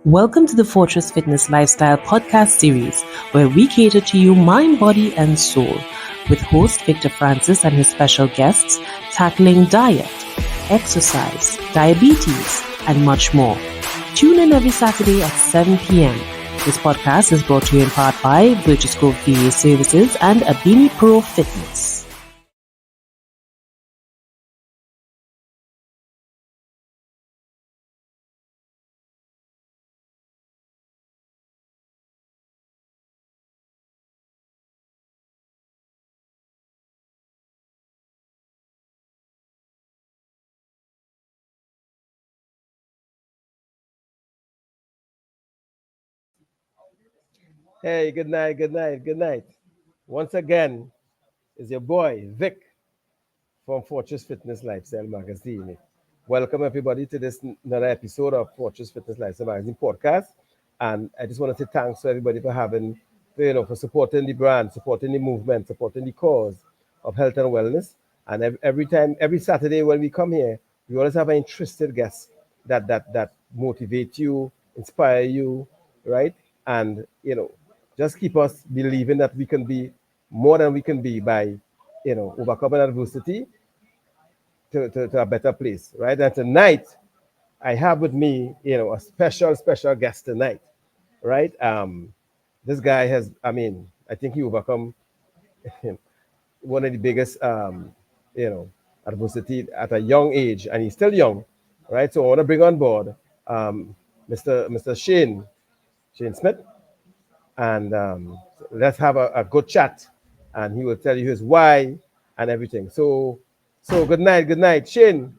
Welcome to the Fortress Fitness Lifestyle podcast series, where we cater to you mind, body, and soul, with host Victor Francis and his special guests tackling diet, exercise, diabetes, and much more. Tune in every Saturday at 7 p.m. This podcast is brought to you in part by Virtus Grove VA Services and Abini Pro Fitness. Hey, good night, good night, good night. Once again, is your boy Vic from Fortress Fitness Lifestyle Magazine. Welcome everybody to this another episode of Fortress Fitness Lifestyle Magazine podcast. And I just want to say thanks to everybody for having, for supporting the brand, supporting the movement, supporting the cause of health and wellness. And every time, every Saturday when we come here, we always have an interested guest that motivate you, inspire you, right? And just keep us believing that we can be more than we can be by overcoming adversity to a better place, right? And tonight I have with me, a special guest tonight, right? This guy has, I think he overcome one of the biggest, you know, adversity at a young age, and he's still young, right? So I want to bring on board Mr. Shane Smith, and let's have a good chat, and he will tell you his why and everything. So good night, Shane.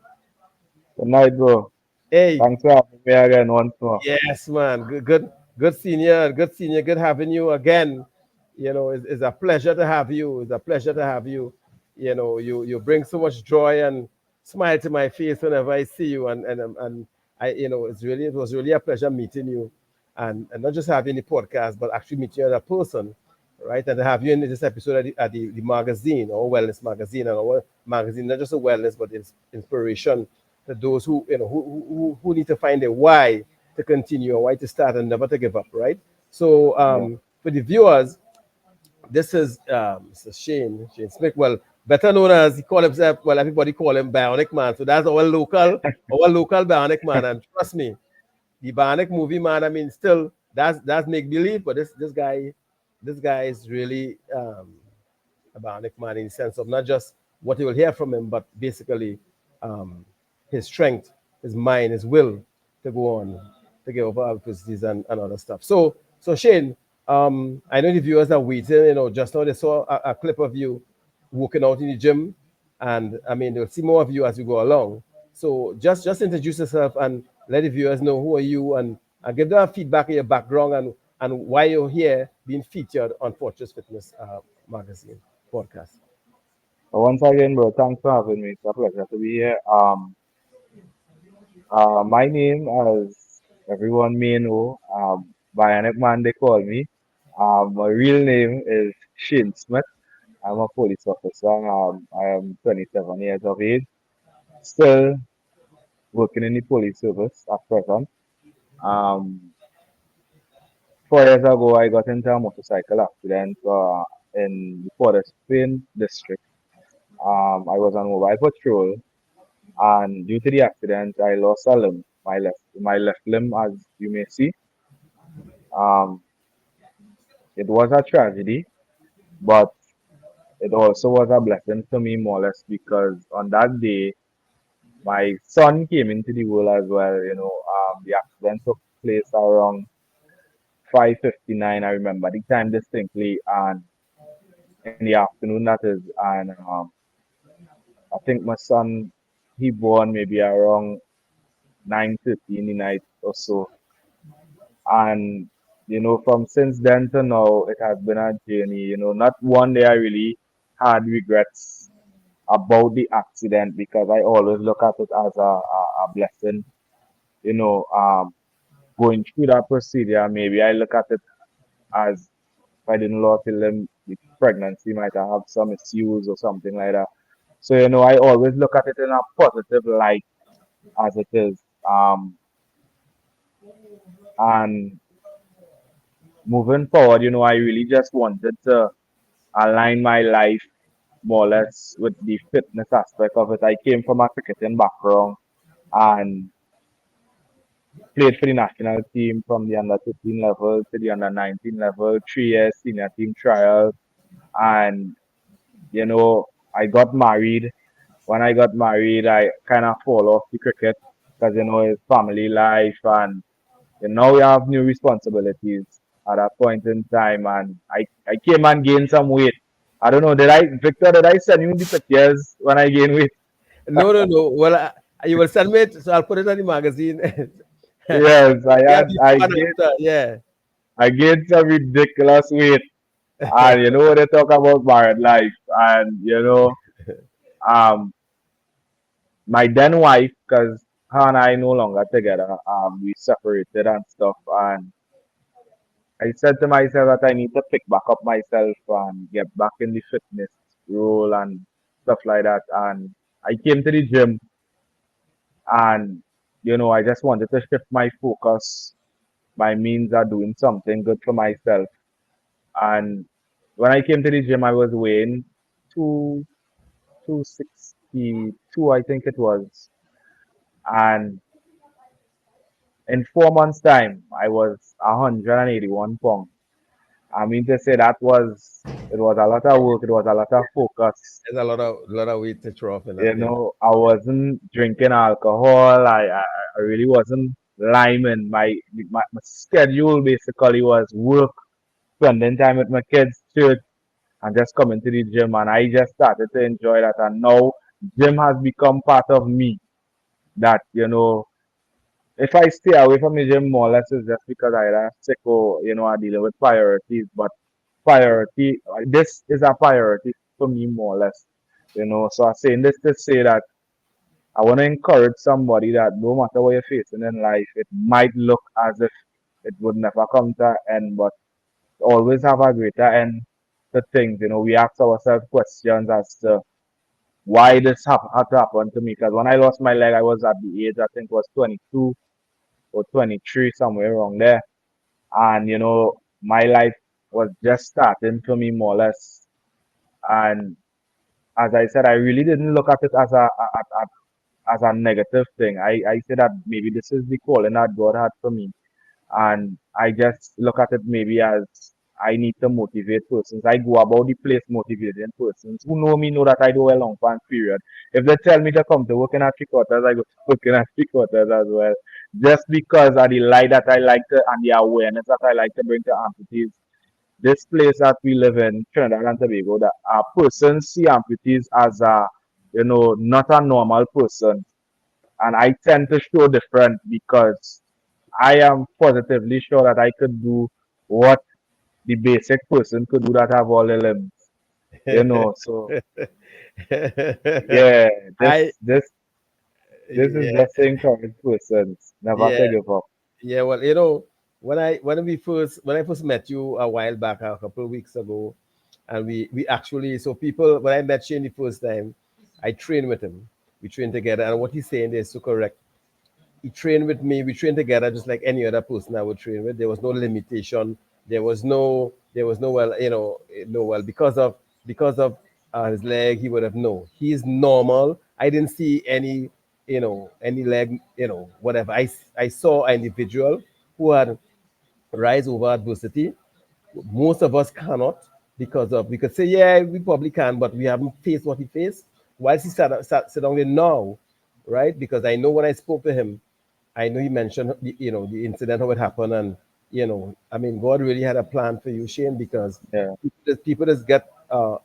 Good night, bro. Hey, Thanks for having me again once more. yes, man. Good senior. Good having you again. It's a pleasure to have you. It's a pleasure to have you. You bring so much joy and smile to my face whenever I see you. And I, it was really a pleasure meeting you, and not just having the podcast, but actually meeting you as a person, right? And to have you in this episode at the magazine or wellness magazine, and our magazine, not just a wellness, but it's inspiration to those who need to find a why to continue or why to start and never to give up, right? So Yeah. for the viewers, this is Mr. Shane Smith. Well, better known as he call himself. Well, everybody call him Bionic Man. So that's our local Bionic Man. And trust me, the Bionic movie man. I mean, still that's make believe, but this guy is really a Bionic Man in the sense of not just what you will hear from him, but basically um, his strength, his mind, his will to go on, to get over adversities and other stuff. So Shane, I know the viewers are waiting. Just now they saw a clip of you working out in the gym, and I mean they'll see more of you as you go along. So just introduce yourself and let the viewers know who are you, and give them feedback on your background and why you're here being featured on Fortress Fitness magazine podcast. Once again, bro, thanks for having me. It's a pleasure to be here. My name, as everyone may know, Bionic Man, they call me. My real name is Shane Smith. I'm a police officer. I am 27 years of age, still working in the police service at present. Um, 4 years ago, I got into a motorcycle accident in the Forest Plain district. I was on mobile patrol, and due to the accident, I lost a limb, my left limb, as you may see. Um, it was a tragedy, but it also was a blessing to me, more or less, because on that day, my son came into the world as well. The accident took place around 5:59. I remember the time distinctly, and in the afternoon, that is, and I think my son he born maybe around 9:30 in the night or so. And from since then to now, it has been a journey. Not one day I really had regrets about the accident, because I always look at it as a blessing. You know, um, Going through that procedure, maybe I look at it as if I didn't lose a limb, the pregnancy might have some issues or something like that. So, I always look at it in a positive light as it is. Um, And moving forward, I really just wanted to align my life more or less with the fitness aspect of it. I came from a cricketing background and played for the national team from the under 15 level to the under 19 level, 3 years senior team trial. And, I got married. When I got married, I kind of fall off the cricket because, it's family life and, we have new responsibilities at that point in time. And I came and gained some weight. I don't know, Victor, did I send you the pictures when I gained weight? No, no, no. Well, you will send me it, so I'll put it on the magazine. Yes, Yeah, before and after. Yeah. I gained some ridiculous weight. And they talk about married life. And um, my then wife, because her and I no longer together, we separated and stuff. And I said to myself that I need to pick back up myself and get back in the fitness role and stuff like that. And I came to the gym and I just wanted to shift my focus by means of doing something good for myself. And when I came to the gym, I was weighing two 262, I think it was. And in 4 months' time, I was 181 pounds. I mean to say it was a lot of work, it was a lot of focus. There's a lot of weight to throw off in that thing. I wasn't drinking alcohol. I really wasn't liming. My schedule basically was work, spending time with my kids, church, and just coming to the gym. And I just started to enjoy that. And now gym has become part of me. That if I stay away from the gym more or less, it's just because I am sick or I deal with priorities. But this is a priority for me more or less. So I'm saying this to say that I want to encourage somebody that no matter what you're facing in life, it might look as if it would never come to an end, but always have a greater end to things. We ask ourselves questions as to why this had to happen to me. Because when I lost my leg, I was at the age, I think was 22 or 23, somewhere around there. And, my life was just starting for me more or less. And as I said, I really didn't look at it as a negative thing. I said that maybe this is the calling that God had for me. And I just look at it maybe as I need to motivate persons. I go about the place motivating persons. Who know me know that I do a long time period. If they tell me to come to working at three quarters, I go working at three quarters as well. Just because of the light that I like to and the awareness that I like to bring to amputees. This place that we live in, Trinidad and Tobago, that a person see amputees as not a normal person. And I tend to show different because I am positively sure that I could do what the basic person could do that have all the limbs. So yeah, I this is yeah, just to encourage persons never yeah, to give up. yeah. Well, when I first met you a while back, a couple of weeks ago, and we actually, so people, when I met Shane the first time, I trained with him. We trained together, and what he's saying there is so correct. He trained with me. We trained together just like any other person I would train with. There was no limitation. There was no well, no well because of his leg. He would have no. He's normal. I didn't see any leg, whatever. I saw an individual who had rise over adversity. Most of us cannot because of we could say yeah we probably can, but we haven't faced what he faced. Whilst he sat down there now, right? Because I know when I spoke to him, I know he mentioned the incident how it happened, and I mean God really had a plan for you, Shane, because Yeah, people just get a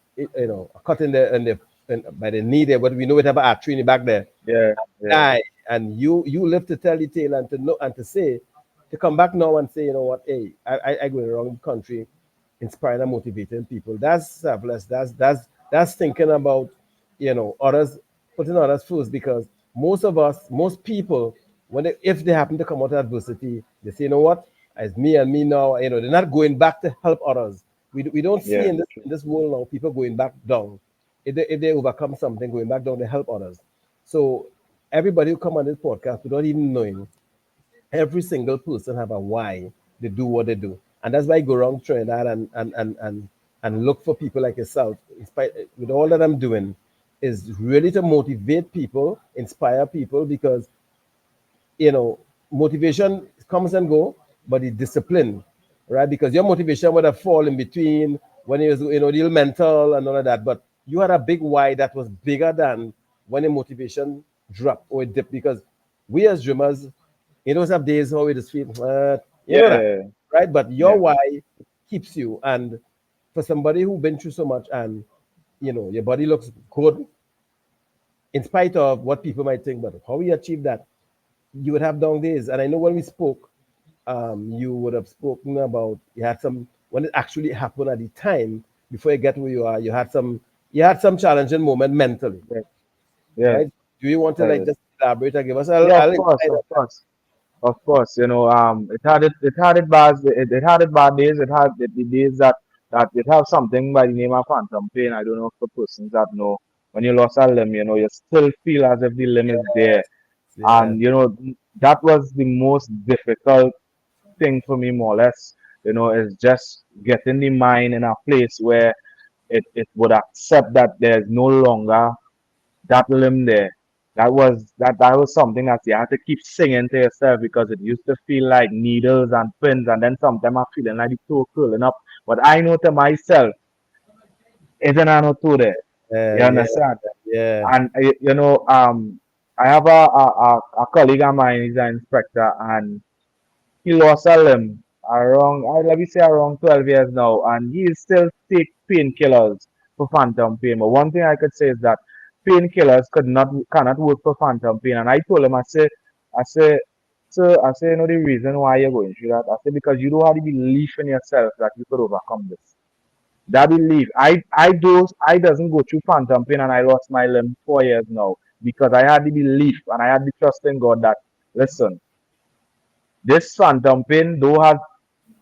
cut by the knee there, but we know it have an artery in the back there, yeah, yeah, die, and you live to tell the tale and to know and to say to come back now and say, you know what, hey, I go around the country inspiring and motivating people. That's selfless. That's thinking about others, putting others first, because most people, if they happen to come out of adversity, they say, you know what, it's me and me now. They're not going back to help others. We don't see yeah. in this world now people going back down. If they overcome something, going back down to help others. So everybody who come on this podcast without even knowing, every single person have a why they do what they do. And that's why I go around Trinidad and look for people like yourself, in spite, with all that I'm doing, is really to motivate people, inspire people, because motivation comes and go, but the discipline, right? Because your motivation would have fallen in between when it was, real mental and all of that. But you had a big why that was bigger than when the motivation dropped or it dipped. Because we as dreamers, have days how we just feel, that, Yeah, right? But your yeah, why keeps you. And for somebody who been through so much and, your body looks good in spite of what people might think, but how we achieve that, you would have down days. And I know when we spoke, you would have spoken about you had some when it actually happened at the time before you get where you are. You had some challenging moment mentally, yeah, yeah. right? Do you want to I like did. just elaborate and give us? Yeah, I'll of invite course. Of course, it had it bad, it had it bad days. It had the days that it have something by the name of phantom pain. I don't know if the persons that know when you lost a limb, you still feel as if the limb is there, yeah, and that was the most difficult thing for me, more or less. Is just getting the mind in a place where it would accept that there's no longer that limb there. That was something that you had to keep singing to yourself because it used to feel like needles and pins, and then sometimes I'm feeling like the toe curling up. But I know to myself, isn't I not toe there? You yeah, understand? yeah, And I have a colleague of mine. He's an inspector, and he lost a limb around, let me say around 12 years now, and he still take painkillers for phantom pain. But one thing I could say is that painkillers cannot work for phantom pain. And I told him, I say, sir, the reason why you're going through that, I say, because you don't have the belief in yourself that you could overcome this. That belief, I doesn't go through phantom pain, and I lost my limb 4 years now because I had the belief and I had the trust in God that, listen, this phantom pain don't have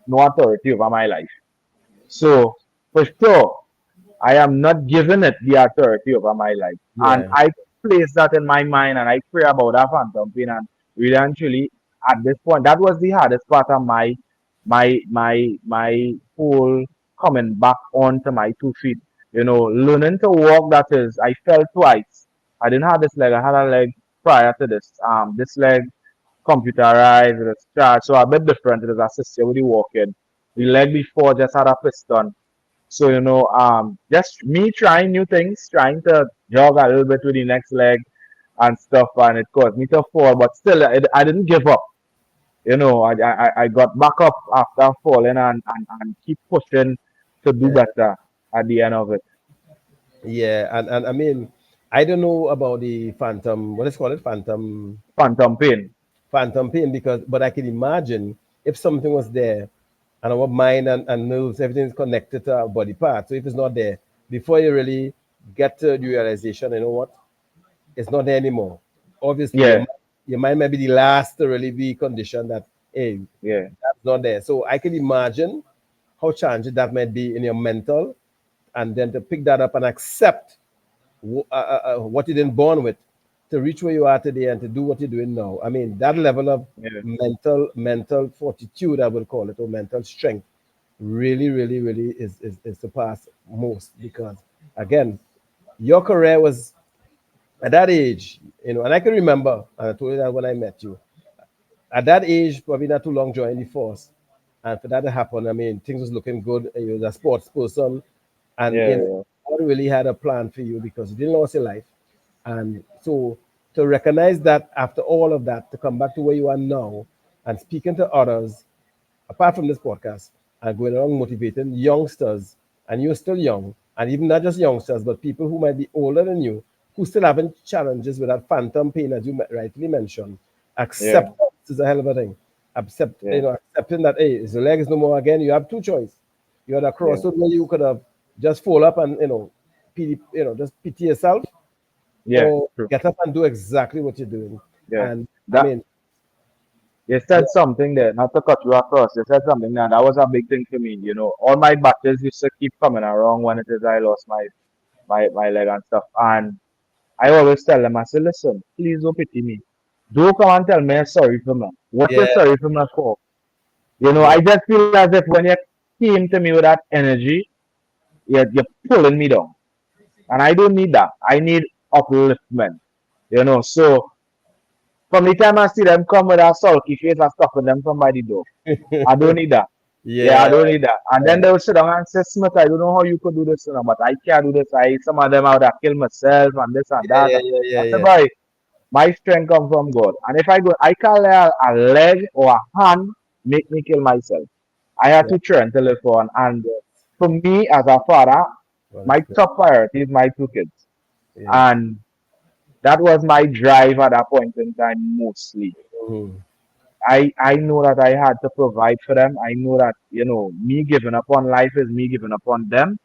no authority over my life. So for sure, I am not giving it the authority over my life. And yeah, I place that in my mind and I pray about that phantom pain. And really and truly, at this point, that was the hardest part of my whole coming back onto my 2 feet. Learning to walk, that is, I fell twice. I didn't have this leg, I had a leg prior to this. This leg computerized, it is charged, so a bit different. It is assisted with the walking. The leg before just had a piston. So, just me trying new things, trying to jog a little bit with the next leg and stuff, and it caused me to fall. But still, I didn't give up. I got back up after falling and keep pushing to do yeah, better at the end of it. yeah. And I mean, I don't know about the phantom. What is called it? Phantom pain. Phantom pain, because but I can imagine if something was there and our mind and nerves, everything is connected to our body part. So if it's not there, before you really get to the realization, you know what, it's not there anymore. Obviously, Yeah, your mind might be the last to really be conditioned that, hey, yeah, that's not there. So I can imagine how challenging that might be in your mental, and then to pick that up and accept what you didn't born with, to reach where you are today and to do what you're doing now. I mean, that level of yeah, mental fortitude, I would call it, or mental strength, really, really, really is surpassed most, because again, your career was at that age, and I can remember, and I told you that when I met you, at that age, probably not too long joining the force, and for that to happen, I mean, things was looking good. You was a sports person, and yeah, God really had a plan for you because you didn't lose your life, and so to recognize that after all of that, to come back to where you are now and speaking to others, apart from this podcast, and going around motivating youngsters, and you're still young, and even not just youngsters, but people who might be older than you, who still having challenges with that phantom pain, as you rightly mentioned. yeah, Acceptance is a hell of a thing. yeah, Accepting that, hey, the leg is no more again. You have two choices. You're at a yeah, crossroad where you could have just fall up and just pity yourself, yeah. or True. get up and do exactly what you're doing. Yeah. And I That mean, You yeah, said something there, not to cut you across. You said something there, that was a big thing for me. All my battles used to keep coming around when it is I lost my leg and stuff. And I always tell them, I say, listen, please don't pity me. don't come and tell me you're sorry for me. What Yeah, you're sorry for me for? You know, yeah, I just feel as if when you came to me with that energy, you're pulling me down. And I don't need that. I need upliftment. You know, so from the time I see them come with a sulky face and stopping them from by the door, I don't need that. Yeah, I yeah, don't need that. And then they will sit down and say, Smith, I don't know how you could do this, you know, but I can't do this. Some of them I would have killed myself and this and yeah, that. yeah, yeah, yeah, I said, yeah. boy, my strength comes from God. And if I go, I can't let a leg or a hand make me kill myself. I have Yeah. to try to live on. And for me, as a father, Well, my that's good. top priority is my two kids. Yeah. And that was my drive at that point in time, mostly. Mhm. I know that I had to provide for them. I know that, you know, me giving up on life is me giving up on them.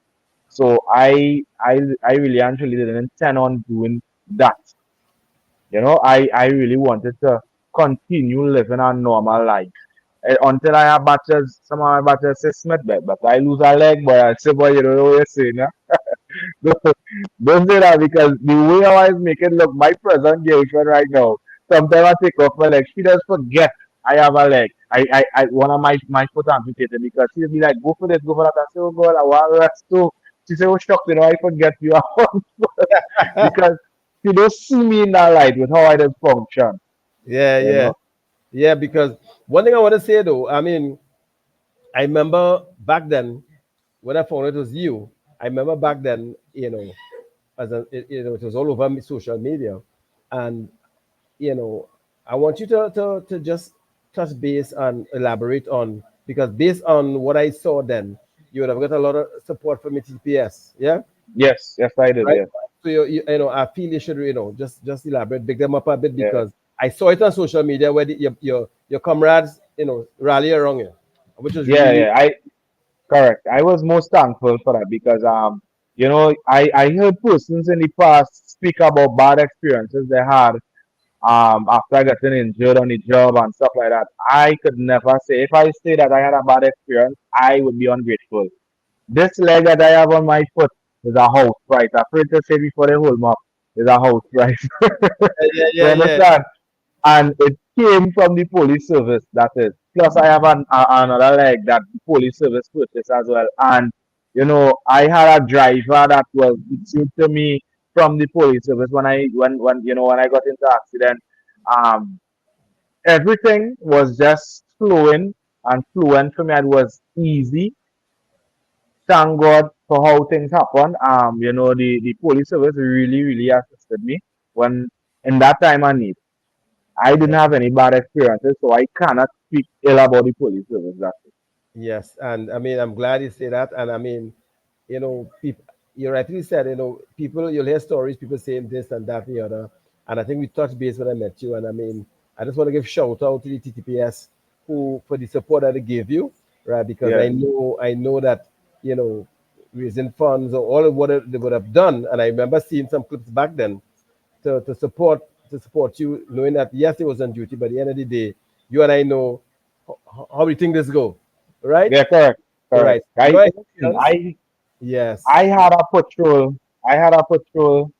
So I really actually didn't intend on doing that. You know, I really wanted to continue living a normal life. Until I have batches, some of my batches say Smith, but I lose a leg, boy. I say, boy, you don't know what you're saying, yeah? Don't say that because the way how I make it look, my present girlfriend right now, sometimes I take off my leg. She does forget I have a leg. One of my foot amputated because she'll be like, go for this, go for that. I say, oh God, I want to rest too. She say, oh, shocked, you know, I forget you are on foot because she don't see me in that light with how I just function, Yeah, you yeah, know? yeah. Because one thing I want to say though, I mean, I remember back then when I found it was you. I remember back then, it was all over social media, and you know, I want you to just touch base and elaborate on because based on what I saw then, you would have got a lot of support from the TPS, yeah, Yes, yes, I did, right. yes, So I feel you should just elaborate, big them up a bit yeah. because I saw it on social media where your comrades rally around you, which is Yeah, really yeah, correct. I was most thankful for that because you know, I heard persons in the past speak about bad experiences they had after getting injured on the job and stuff like that. I could never say if I say that I had a bad experience, I would be ungrateful. This leg that I have on my foot is a house price. Afraid to say before they hold me up is a house price. yeah, You yeah, yeah, understand? And it came from the police service. That is. Plus, I have another leg that the police service purchased as well. And you know, I had a driver that was issued to me from the police service when you know when I got into accident. Um, everything was just flowing and fluent for me. It was easy. Thank God for how things happen. You know, the police service really assisted me when in that time I need. I didn't yeah. have any bad experiences, so I cannot speak ill about the police service. That's it. Yes, and I mean I'm glad you say that, and I mean people, you rightly said, people, you'll hear stories, people saying this and that and the other. And I think we touched base when I met you. And I mean, I just want to give shout out to the TTPS who for the support that they gave you, right? Because Yeah, I know that, you know, raising funds or all of what they would have done. And I remember seeing some clips back then to support you, knowing that yes, it was on duty, but at the end of the day, you and I know how we think this go, right? yeah, correct, correct. Right. Your experience, I yes. I had a patrol. I had a patrol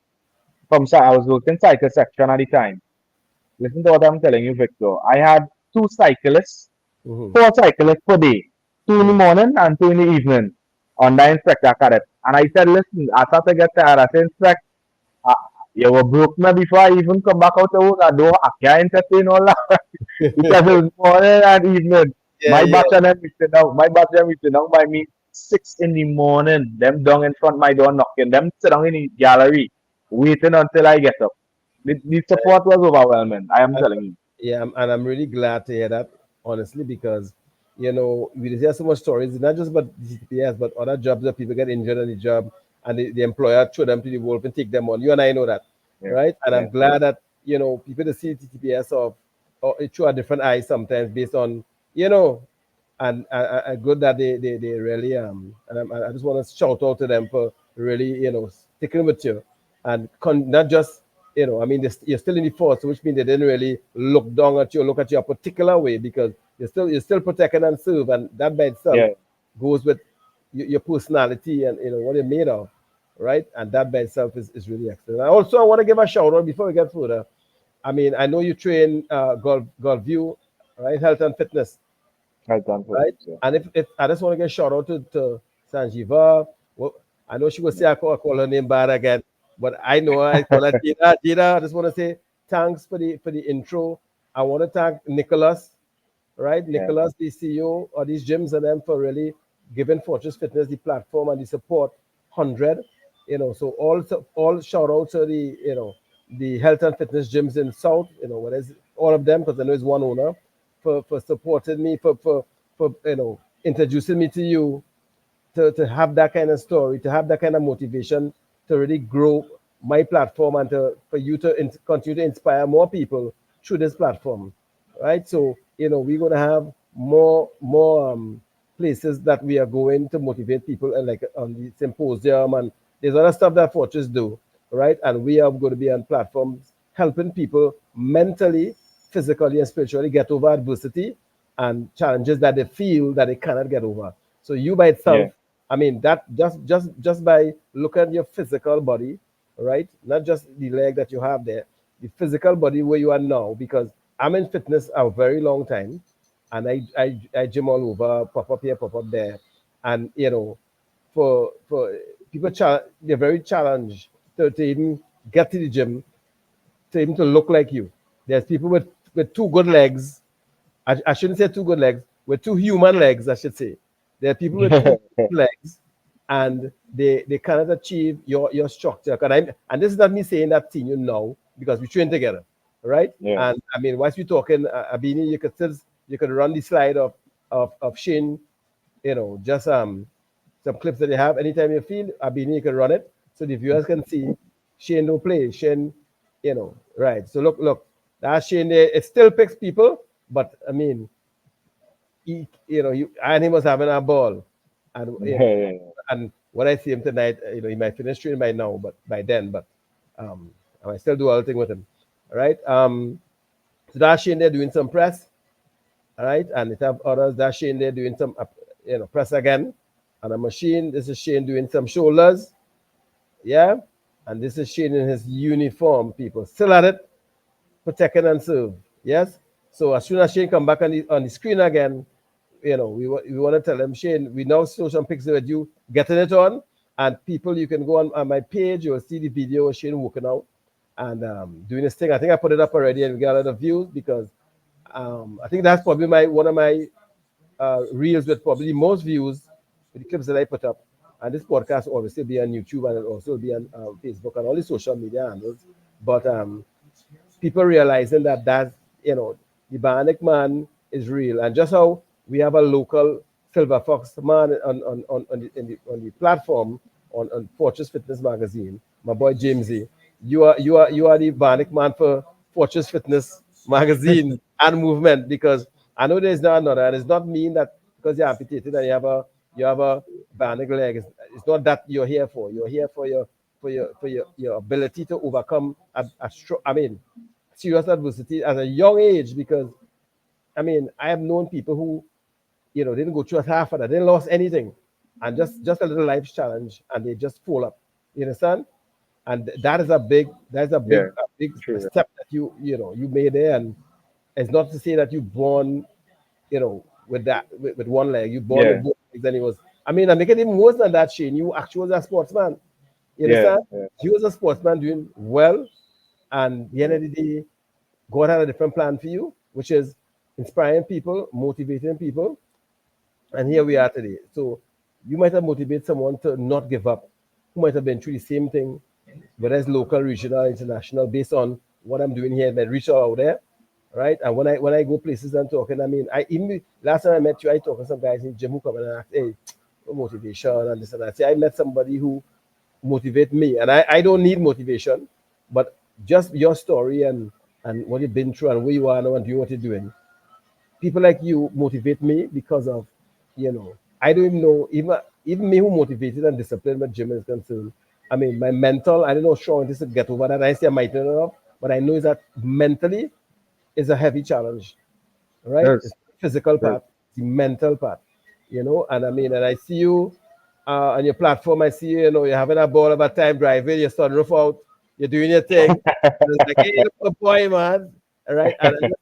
I was working cycle section at the time. Listen to what I'm telling you, Victor. I had two cyclists, Hmm. four cyclists per day, two in the Hmm. morning and two in the evening on the inspector cadet. And I said, listen, I start to get tired. I said, inspect, uh, you were broke me before I even come back out of work. I can't entertain all that because it was morning and evening. Yeah, yeah, My batch them meeting down by me 6 in the morning. Them down in front my door knocking. Them sit down in the gallery waiting until I get up. The support was overwhelming. I am and, telling you. yeah, and I'm really glad to hear that, honestly, because we just hear so much stories, not just about the CTPS, but other jobs that people get injured on the job, and the employer throw them to the wolf and take them on. You and I know that, Yeah, right? And I'm yeah, glad that people that see TTPS or through a different eye sometimes based on you know, and good that they really and I just want to shout out to them for really sticking with you and not just I mean you're still in the force, which means they didn't really look down at you, look at you a particular way because you're still protecting and serve, and that by itself yeah. goes with your personality and what you're made of, right? And that by itself is really excellent. I want to give a shout out before we get further. I mean, I know you train Golf View, right? Health and fitness, Health and right? fitness, yeah. And if I just want to get shout out to Sanjiva. Well, I know she will say I call her name bad again, but I know I call her Jada. Jada, I just want to say thanks for the intro. I want to thank Nicholas, right? Yeah. Nicholas, the CEO of these gyms and them for really giving Fortress Fitness the platform and the support 100. So all shout out to the the health and fitness gyms in South, what is all of them because I know it's one owner for supporting me for introducing me to you to have that kind of story, to have that kind of motivation to really grow my platform and for you to continue to inspire more people through this platform, right? So we're gonna have more places that we are going to motivate people and like on the symposium and there's other stuff that Fortress do, right? And we are going to be on platforms helping people mentally, physically, and spiritually get over adversity and challenges that they feel that they cannot get over. So you by Yeah. itself, I mean that just by looking at your physical body, right? Not just the leg that you have there, the physical body where you are now. Because I'm in fitness a very long time, and I gym all over, pop up here, pop up there, and for people, they're very challenged to even get to the gym, to even to look like you. There's people with two good legs. I shouldn't say two good legs, with two human legs, I should say. There are people with two legs and they cannot achieve your structure. And this is not me saying that seeing you now because we train together, right? Yeah. And I mean, whilst we talking, Abini, you could run the slide of Shane, just some clips that they have. Anytime you feel, Abini, you can run it so the viewers can see Shane don't play. Shane, right. So look, that Shane there, it still picks people, but I mean, and he was having a ball, and Yeah. Yeah. and when I see him tonight, he might finish training by now, but by then, but I might still do all the thing with him, all right? So that's Shane there doing some press, all right, and it have others. That's Shane there doing some, press again, and a machine. This is Shane doing some shoulders, yeah, and this is Shane in his uniform. People still at it, protect and serve. Yes. So as soon as Shane come back on the screen again, we want to tell him, Shane, we now show some pictures with you getting it on, and people, you can go on my page, you will see the video of Shane working out and doing his thing. I think I put it up already, and we got a lot of views because I think that's probably one of my reels with probably most views with the clips that I put up. And this podcast will obviously be on YouTube and it'll also be on Facebook and all the social media handles. But people realizing that the Bionic Man is real, and just how we have a local Silver Fox man on the platform on Fortress Fitness magazine, my boy Jamesy. You are the Bionic Man for Fortress Fitness magazine and movement, because I know there's not another, and it's not mean that because you're amputated and you have a bionic leg. It's not that you're here for. You're here for your ability to overcome I mean, serious adversity at a young age. Because I mean, I have known people who didn't go through a half of that, they didn't lost anything, and just a little life challenge, and they just fall up. You understand? And Yeah. a big True. step that you made there. And it's not to say that you born with one leg. You born Yeah. with both legs, and it was. I mean, I make it even worse than that, Shane. You actually was a sportsman. You Yeah. understand? Yeah. He was a sportsman doing well, and at the end of the day, God had a different plan for you, which is inspiring people, motivating people, and here we are today. So you might have motivated someone to not give up, who might have been through the same thing, whether it's local, regional, international, based on what I'm doing here, my reach out there, right? And when I go places and talking, I mean, I even last time I met you, I talked to some guys in the gym who come and ask, hey, what motivation and this and that. See, I met somebody who motivate me, and I don't need motivation, but just your story and what you've been through and where you are now and doing what you're doing. People like you motivate me because of, I don't even know, even me who motivated and disciplined my gym is concerned. I mean, my mental, I don't know, Sean, just to get over that. I say I might not enough, but I know is that mentally is a heavy challenge, right? Yes. It's the physical Yes. part, the mental part, and I mean, and I see you on your platform. I see you, you're having a ball of a time driving your sunroof out. you're doing your thing. And it's like, hey, look, good boy, man. All right. And I just,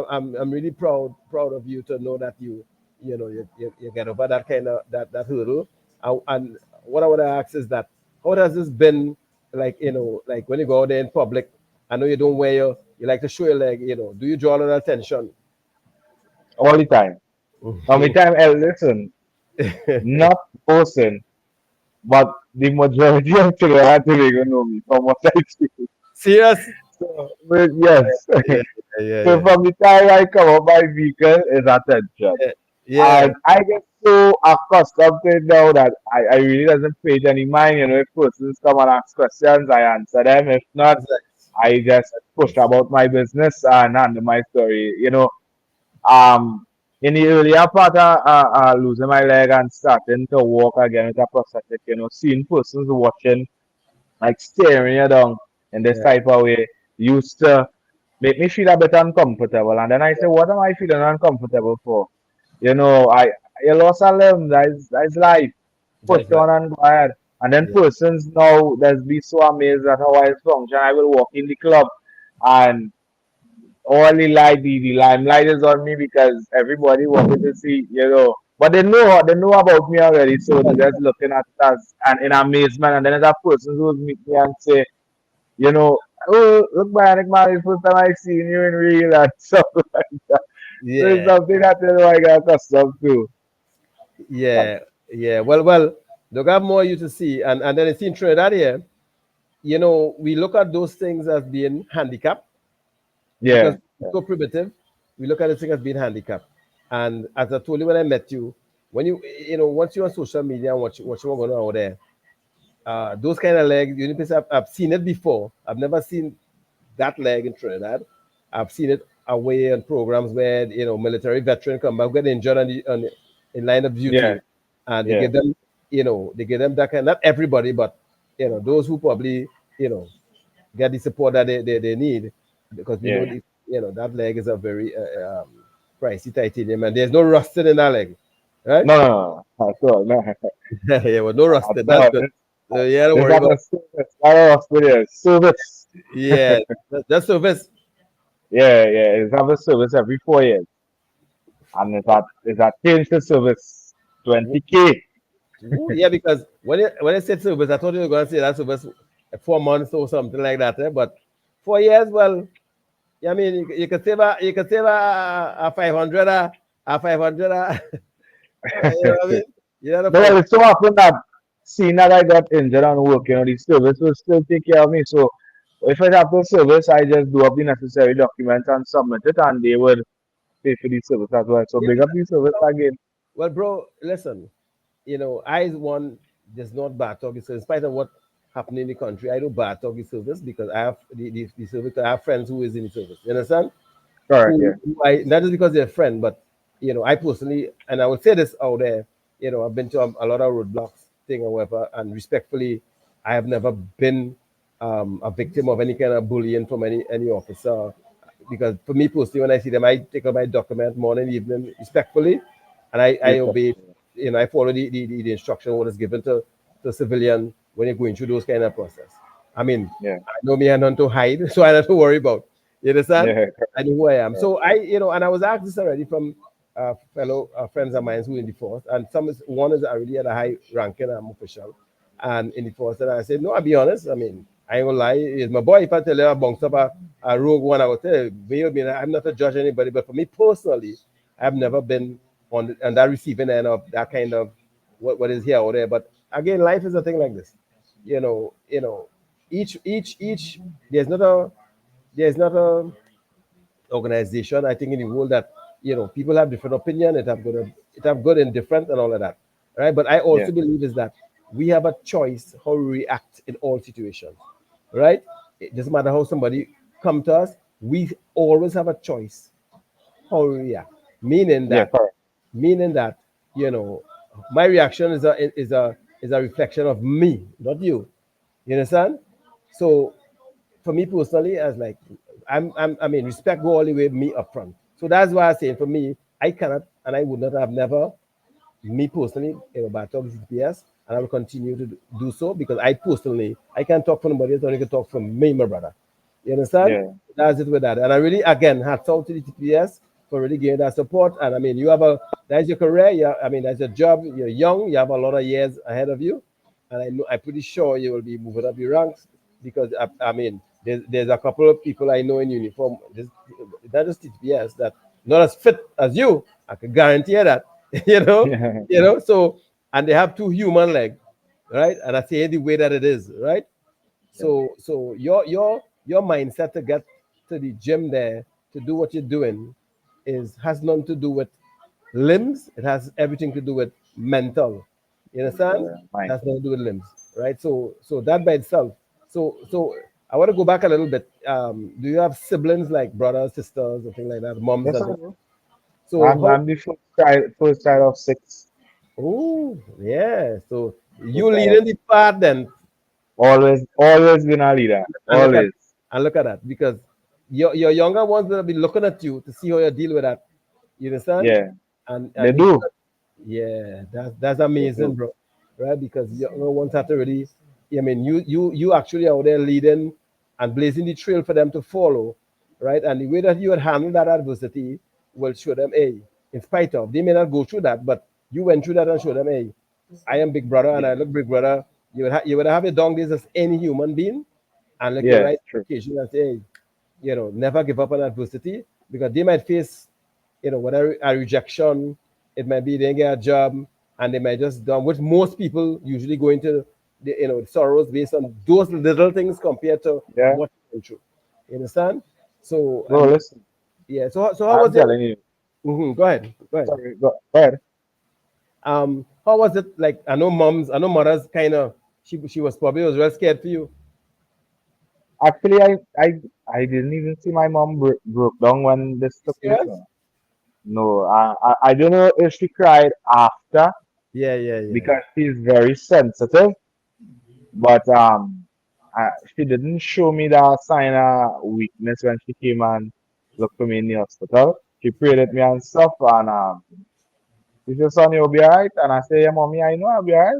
I'm really proud of you to know that you get over that kind of that hurdle. And what I want to ask is that how has this been like, like when you go out there in public? I know you don't wear you like to show your leg, do you draw a lot of attention? all the time. How many time? Listen, not person, but the majority of children are to know me from what I see. Serious? So, but yes. Yeah, yeah, So yeah, from the time I come up, my vehicle is attention. yeah, yeah. And I get so accustomed to it now that I really doesn't pay it any mind. If persons come and ask questions, I answer them. If not, That's nice. I just push about my business and handle my story. Um, in the earlier part of losing my leg and starting to walk again with a prosthetic, seeing persons watching, like staring you down in this Yeah, type of way, used to make me feel a bit uncomfortable. And then I say, what am I feeling uncomfortable for? I lost a limb. That's life. Push that's right. on and go ahead. And then Yeah, persons now that's be so amazed at how I function. I will walk in the club and all the limelight is on me because everybody wanted to see. But they know about me already, so they're just looking at us and in amazement. And then there's a person who meet me and say, you know, oh, look, man, it's the first time I seen you in real and stuff like that. So it's yeah, something that I got accustomed to. yeah, yeah. Well, they got more you to see, and then it's in Trinidad here. We look at those things as being handicapped because Yeah, it's so primitive. We look at the thing as being handicapped. And as I told you when I met you, when once you're on social media and watching what's going on out there, those kind of legs, I've seen it before. I've never seen that leg in Trinidad. I've seen it away in programs where military veteran come back get injured in line of yeah, duty, and they yeah, give them that kind. Not everybody, but those who probably get the support that they need, because we know yeah. that leg is a very pricey titanium, and there's no rusted in that leg, right? No, at all, no, at Yeah, well, no rusted. That's all. good. So yeah, don't There's worry not about. a service, not a hospital, service. Yeah, that's service. Yeah, it's have a service every 4 years. And it's a change to service 20K. Ooh, yeah, because when I said service, I thought you were going to say that service 4 months or something like that. But 4 years, well, yeah, I mean, you could save a 500, a 500. You know what I mean? You know the No, five. well, it's so often that seeing that I got injured on work, the service will still take care of me. So if I have to service, I just do up the necessary documents and submit it, and they would pay for the service as well. So Yeah, big up because the service again. well, bro, listen. I one does not bad talk. So in spite of what happened in the country, I do bad talk service because I have the service. I have friends who is in the service. You understand? Correct, yeah. Who I not just because they're a friend, but I personally, and I would say this out there, I've been to a lot of roadblocks thing or whatever, and respectfully, I have never been a victim of any kind of bullying from any officer. Because for me personally, when I see them, I take out my document morning, evening, respectfully, and I Yes, obey. I follow the instruction what is given to civilian when you're going through those kind of process. I mean, yeah, I know me and none to hide, so I don't have to worry about. You understand? yeah, I know who I am. correct, So and I was asked this already from fellow friends of mine who in the force, and one is already at a high ranking official, and in the force, and I said, no, I'll be honest. I mean, I ain't gonna lie. It's my boy. If I tell you I bounced up a rogue one, I will tell you. I'm not to judge anybody, but for me personally, I've never been on that receiving end of that kind of what is here or there. But again, life is a thing like this. Each there's not a organization, I think, in the world that people have different opinion. It have good and different and all of that, right? But I yeah, also believe is that we have a choice how we react in all situations, right? It doesn't matter how somebody come to us. We always have a choice how we react. Meaning yeah, that, correct, meaning that you know, my reaction is a reflection of me, not you. You understand? So for me personally, as like I mean, respect go all the way me up front. So that's why I say for me, I cannot and I would not have never, me personally, bad talk CPS. and I will continue to do so because I personally, I can't talk for nobody else, I only can talk for me, my brother. You understand? Yeah. That's it with that. And I really, again, hats out to the TPS for really giving that support. And I mean, that's your career. Yeah, I mean, that's your job. You're young. You have a lot of years ahead of you. And I'm pretty sure you will be moving up your ranks because, I mean, there's a couple of people I know in uniform, not just TPS, that not as fit as you. I can guarantee you that. you know, Yeah. so, and they have two human legs, right? And I say the way that it is, right? So your mindset to get to the gym there to do what you're doing has nothing to do with limbs. It has everything to do with mental. You understand? It Mine. has nothing to do with limbs, right? So that by itself. So I want to go back a little bit. Do you have siblings like brothers, sisters, or things like that, moms Yes, and I dad? do. So how? I'm the first child of six. Oh yeah. So you First child of leading the path then. always been a leader. And look at Always. that because your younger ones will be looking at you to see how you deal with that. You understand? Yeah. And They make sure do. that, yeah, that's They amazing, do. bro. Right? Because younger ones have to really, I mean, you actually out there leading and blazing the trail for them to follow, right? And the way that you would handle that adversity will show them, hey, in spite of they may not go through that, but you went through that and show them, hey, I am big brother and Yeah. I look big brother. You would have your down days as any human being, and like you Yeah. right True. occasion and say, hey, never give up on adversity because they might face, whatever a rejection, it might be they didn't get a job, and they might just done, which most people usually go into sorrows based on those little things compared to Yeah. what you went through. You understand? So Bro, listen. yeah. So how I'm was it? telling you. Go ahead. Go ahead. Sorry. Go ahead. How was it like? I know mothers kind of. She was probably was real scared for you. Actually, I didn't even see my mom broke down when this You took place. serious? No, no. I don't know if she cried after Yeah, yeah, yeah. because she's very sensitive, but she didn't show me that sign of weakness when she came and looked for me in the hospital. She prayed at me and stuff, and she said, "Son, you'll be alright." And I say, "Yeah, mommy, I know I'll be alright."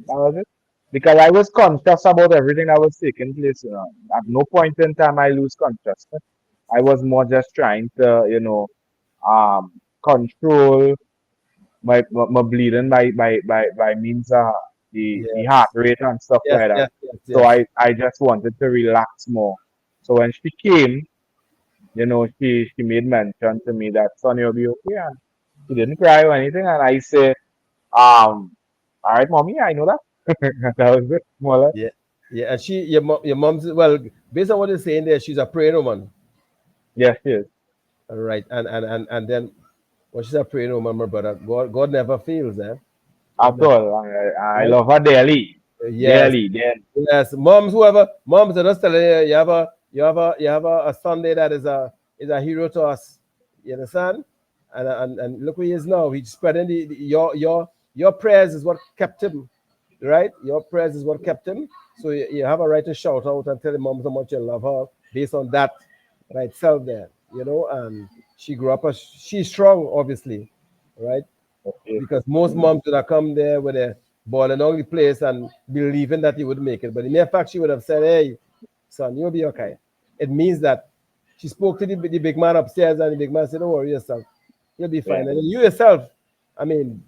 That was it. Because I was conscious about everything that was taking place. At no point in time I lose consciousness. I was more just trying to, control my bleeding by means of the heart Yes, rate and stuff yes, like that. yes, yes, So yes. I just wanted to relax more. So when she came, she made mention to me that son, you'll be okay, and she didn't cry or anything. And I say, all right, mommy, I know that. That was it, more or less. Yeah, yeah. And your mom's, well, based on what you're saying there, she's a praying woman. Yes, yes. All right, and then when she's a praying woman, my brother, God never fails, eh? God At never, all. I right? love her dearly. Yes, Dearly, dearly. yes. Moms are just telling you, you have a Sunday that is a hero to us. You understand? And look where he is now. He's spreading your prayers is what kept him, right? Your prayers is what kept him. So you have a right to shout out and tell the moms how much you love her based on that by itself there, and she grew up she's strong, obviously, right? Okay. Because most moms would have come there with a ball and only place and believing that he would make it. But in mere fact, she would have said, hey, son, you'll be okay. It means that she spoke to the big man upstairs and the big man said, don't worry yourself. You'll be Yeah. fine. And then you yourself, I mean,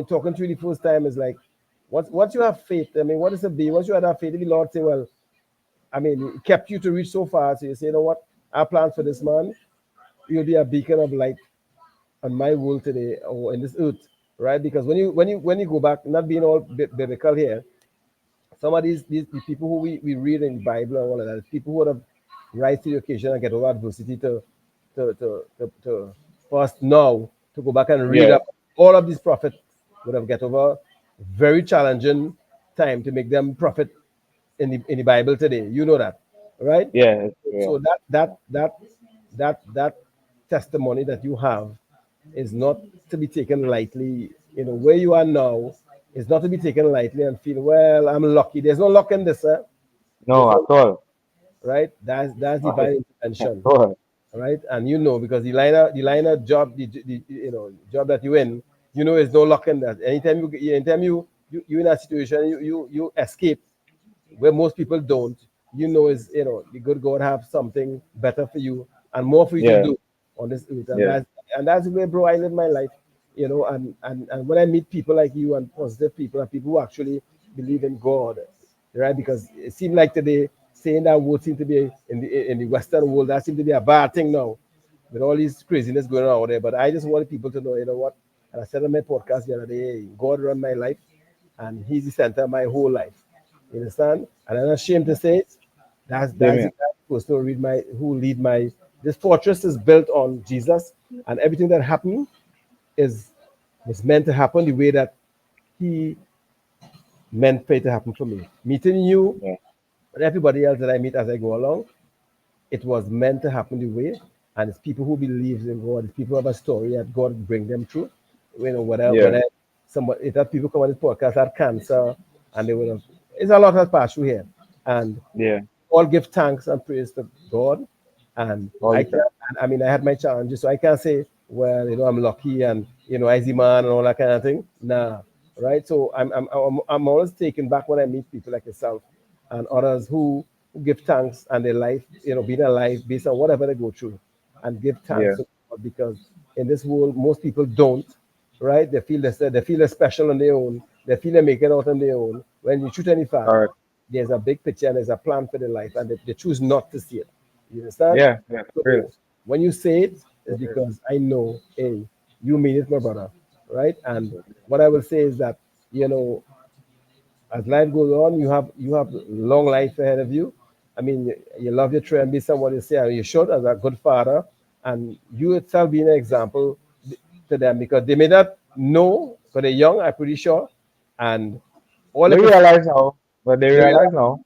talking to you the first time is like, once you have faith, what is it be? Once you have that faith, the Lord say, well, it kept you to reach so far. So you say, you know what? I plan for this man. You'll be a beacon of light on my world today or in this earth, right? Because when you go back, not being all biblical here, some of these the people who we read in the Bible and all of that, people who would have rise to the occasion and get over adversity to for us now to go back and read Yeah. up all of these prophets would have get over very challenging time to make them prophet in the Bible today. You know that, right? Yeah. Yeah. So that testimony that you have is not to be taken lightly. Where you are now is not to be taken lightly and feel, well, I'm lucky. There's no luck in this, sir. There's No, at no, all. right? That's At divine intervention, all. right? And because the liner job, the job that you're in, is no luck in that. Anytime you you in a situation, you escape where most people don't. You know, is the good God have something better for you and more for you to Yeah. do on this earth, Yeah. and that's the way, bro, I live my life. And when I meet people like you and positive people and people who actually believe in God, right? Because it seems like today saying that word seems to be in the Western world, that seems to be a bad thing now with all these craziness going on out there. But I just want people to know, you know what? And I said on my podcast the other day, God run my life, and He's the center of my whole life. You understand? And I'm not ashamed to say it. That's the Amen. kind of person who lead my. This fortress is built on Jesus, and everything that happened is was meant to happen the way that He meant for it to happen for me. Meeting you Yeah. and everybody else that I meet as I go along, it was meant to happen the way, and it's people who believe in God, it's people who have a story that God bring them through. Yeah. Somebody, if that people come on this podcast had cancer, and they would have, it's a lot has passed through here, and Yeah. all give thanks and praise to God. And All I the time. can't, I mean, I had my challenges, so I can't say, well, I'm lucky and I see man and all that kind of thing. Nah, right? So I'm always taken back when I meet people like yourself and others who give thanks and their life, being alive based on whatever they go through, and give Yeah. thanks to God, because in this world most people don't, right? They feel they're special on their own. They feel they make it out on their own. When you shoot any fact, Correct. there's a big picture and there's a plan for their life, and they choose not to see it. You understand? Yeah. Yeah. Real. So when you say it, it's Real. because I know, hey, you mean it, my brother, right? And what I will say is that, you know, as life goes on, you have long life ahead of you. I mean, you love your children, be someone you say, and you should as a good father, and you itself being an example to them, because they may not know, because they're young, I'm pretty sure, and all they They could realize now, but they they realize, realize now. all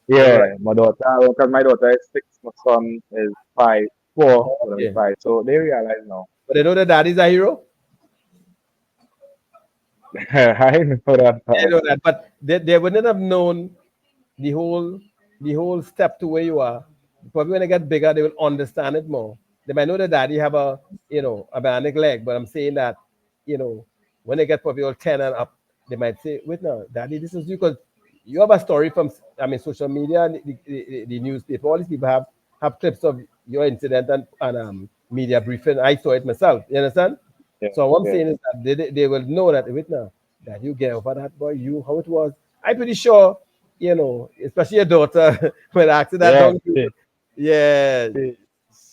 right, Yeah, my daughter, because my daughter is 6, my son is 5, 4, gonna be okay, 5. So they realize now. but they know that daddy's a hero. I know that They part. know that, but they wouldn't have known the whole the whole step to where you are. Probably when they get bigger, they will understand it more. They might know that daddy have a bionic leg, but I'm saying that, you know, when they get probably all 10 and up, they might say, wait now, daddy, this is you, because you have a story from, I mean, social media, the newspaper, all these people have clips of your incident and media briefing. I saw it myself. You understand? Yeah, So what I'm yeah, saying is that they will know that, wait now, that you get over that boy, you how it was. I'm pretty sure, especially your daughter, when I asked her that yeah. down, yeah, She,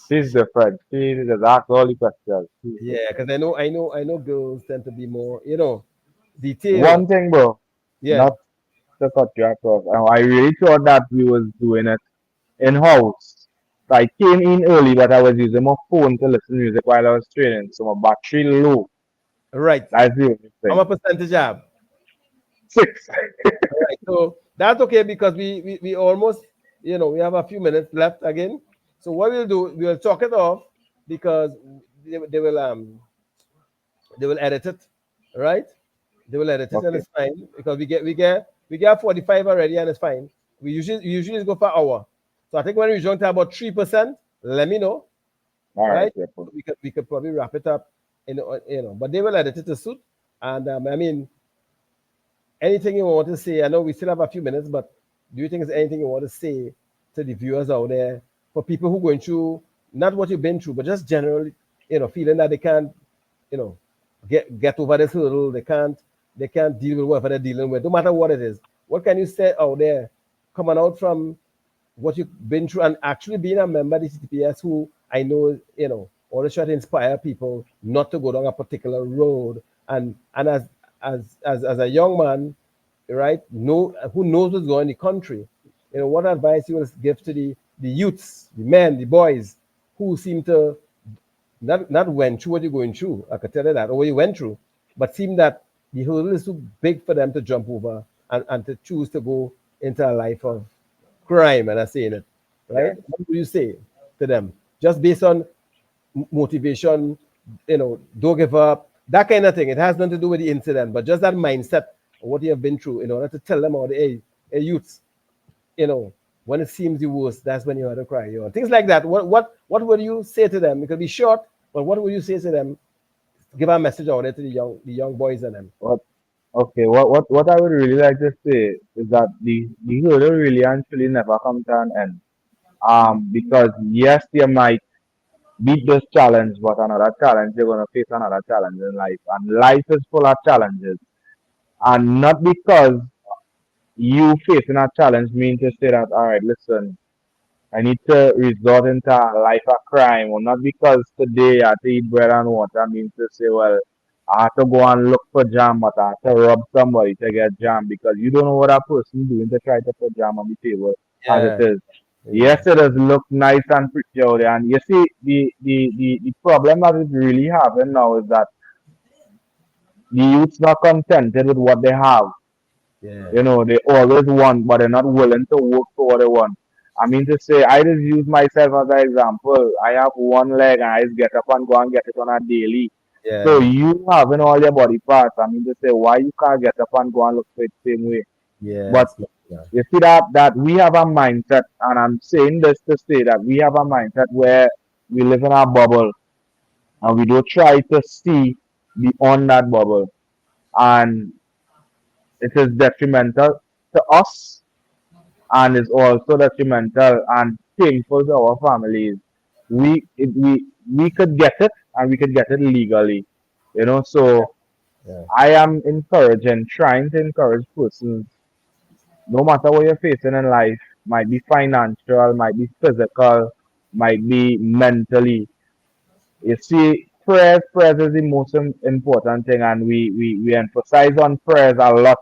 she's different. She just asks all the questions. yeah, because I know girls tend to be more, detailed. One thing, bro, Yeah, not to cut you across. I really thought that we was doing it in house. So I came in early, but I was using my phone to listen to music while I was training, so my battery low. right. That's the only I'm thing. a percentage job. 6. Right. So that's okay, because we almost, we have a few minutes left again. So what we'll do, we'll chalk it off, because they will edit it, right? They will edit it, and Okay. it's fine, because we get 45 already, and it's fine. We usually go for an hour. So I think when we jump to about 3%, let me know, All right. right? Yeah. We could probably wrap it up, but they will edit it to suit. And I mean, anything you want to say? I know we still have a few minutes, but do you think there's anything you want to say to the viewers out there, for people who going through not what you've been through, but just generally, feeling that they can't, you know, get over this hurdle, they can't deal with whatever they're dealing with, no matter what it is. What can you say out there, coming out from what you've been through, and actually being a member of the CTPS, who I know, always try to inspire people not to go down a particular road, and as a young man, right, who knows what's going on in the country, what advice you will give to the youths, the men, the boys, who seem to not went through what you're going through, I could tell you that, or what you went through, but seem that the hurdle is too big for them to jump over, and to choose to go into a life of crime, and I'm saying it, Yeah. right? What do you say to them? Just based on motivation, don't give up, that kind of thing. It has nothing to do with the incident, but just that mindset of what you have been through, in order to tell them all, hey, youths, when it seems the worst, that's when you have to cry. Things like that. What would you say to them? It could be short, but what would you say to them? Give a message out there to the young boys and them. What Okay, what I would really like to say is that the hurdle really actually never comes to an end. Because yes, you might beat this challenge, but another challenge, you're gonna face another challenge in life. And life is full of challenges. And not because you facing a challenge mean to say that, all right, listen, I need to resort into a life of crime, or not because today I have to eat bread and water means to say, well, I have to go and look for jam, but I have to rob somebody to get jam because you don't know what that person doing to try to put jam on the table as it Yeah, is. yeah, Yes, it does look nice and pretty out there. And you see, the problem that it's really having now is that the youth's not contented with what they have. yeah, You know, they always want, but they're not willing to work for what they want. I mean to say, I just use myself as an example. I have one leg and I just get up and go and get it on a daily. So yeah, you having all your body parts, I mean to say, why you can't get up and go and look for it the same way? But yes, yeah, you see that we have a mindset, and I'm saying this to say that we have a mindset where we live in a bubble and we don't try to see beyond that bubble. And it is detrimental to us and is also detrimental and painful to our families. We could get it and we could get it legally, you know. So yeah, I am encouraging, trying to encourage persons, no matter what you're facing in life, might be financial, might be physical, might be mentally. You see, prayers is the most important thing, and we emphasize on prayers a lot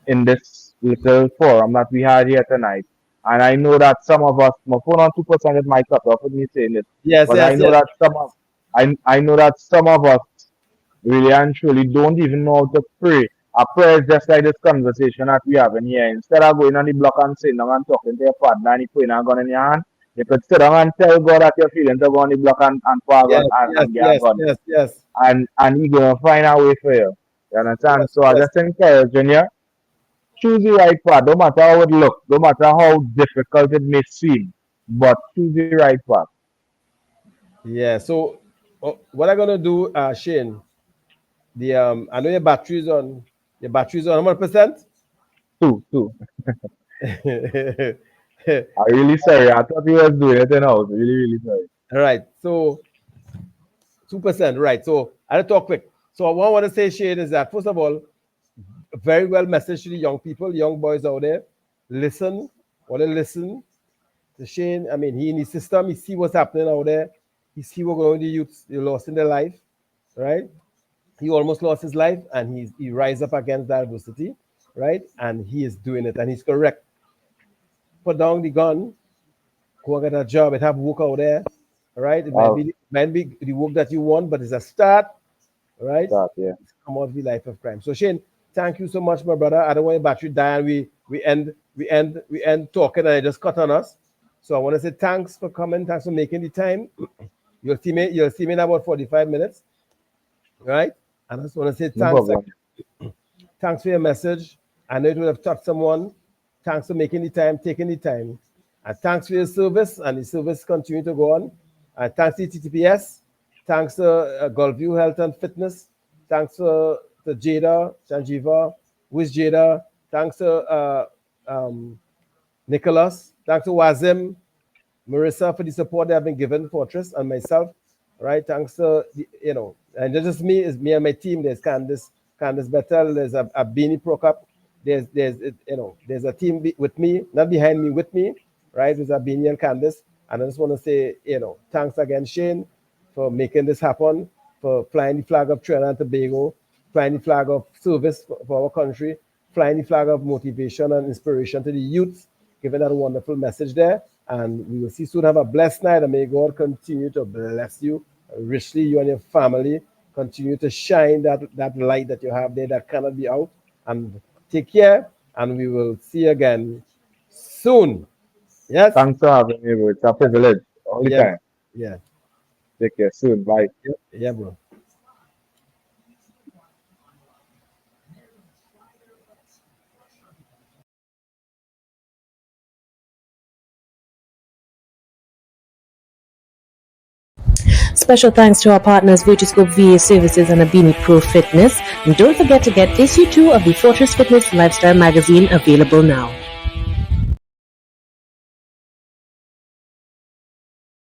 in this little forum that we had here tonight. And I know that some of us, my phone on 2% it might cut off with me saying it, yes, but yes, I know yes. that I know that some of us really and truly don't even know how to pray. A prayer is just like this conversation that we have in here. Instead of going on the block and sitting down and talking to your partner and you putting a gun in your hand, you could sit down and tell God that you're feeling to go on the block and pour a Yes, gun yes, and get a yes, gun. yes, yes, And He's gonna find a way for you. You understand? yes, So I yes. just encourage you, choose the right path, no matter how it looks, no matter how difficult it may seem, but choose the right path. Yeah. So, what I'm gonna do, Shane? I know your battery's on. Your battery's on 100%. Two. I really sorry. I thought he was doing it in house. Really sorry. Right. So 2%. Right. So I'll talk quick. So what I want to say, Shane, is that first of all, a very well message to the young people, young boys out there. Listen. Want to listen to Shane? I mean, he in his system. He see what's happening out there. He see what going on with the youths. They lost in their life. Right. He almost lost his life, and he rise up against that adversity. Right. And he is doing it, and he's correct. Put down the gun, go and get a job and have work out there. All right. Wow, It might be the work that you want, but it's a start. All right. that yeah. Come out of the life of crime. So Shane, thank you so much, my brother. I don't want your battery die and we end talking and it just cut on us. So I want to say thanks for coming, thanks for making the time. You'll see me in about 45 minutes. Right? And I just want to say No thanks. problem. Thanks for your message. I know it would have touched someone. Thanks for making the time, taking the time. And thanks for your service, and the service continue to go on. And thanks to TTPS. Thanks to Gulfview Health and Fitness. Thanks to Jada, Sanjiva, Wiz Jada. Thanks to um, Nicholas. Thanks to Wazim, Marissa for the support they have been given, Fortress, and myself. Right, thanks to and just me is me and my team. There's Candice Bettel. There's a Beanie Prokop. There's a team with me, not behind me, with me. Right, there's a Beanie and Candice. And I just want to say, thanks again, Shane, for making this happen, for flying the flag of Trinidad and Tobago, flying the flag of service for our country, flying the flag of motivation and inspiration to the youth, giving that wonderful message there. And we will see soon. Have a blessed night, and may God continue to bless you richly, you and your family. Continue to shine that light that you have there that cannot be out. And take care, and we will see you again soon. Yes? Thanks for having me, bro. It's a privilege all the Yeah, man. time. Yeah. Take care soon. Bye. Yeah, yeah, bro. Special thanks to our partners Virtuscope VA Services and Abini Pro Fitness. And don't forget to get issue 2 of the Fortress Fitness Lifestyle magazine available now.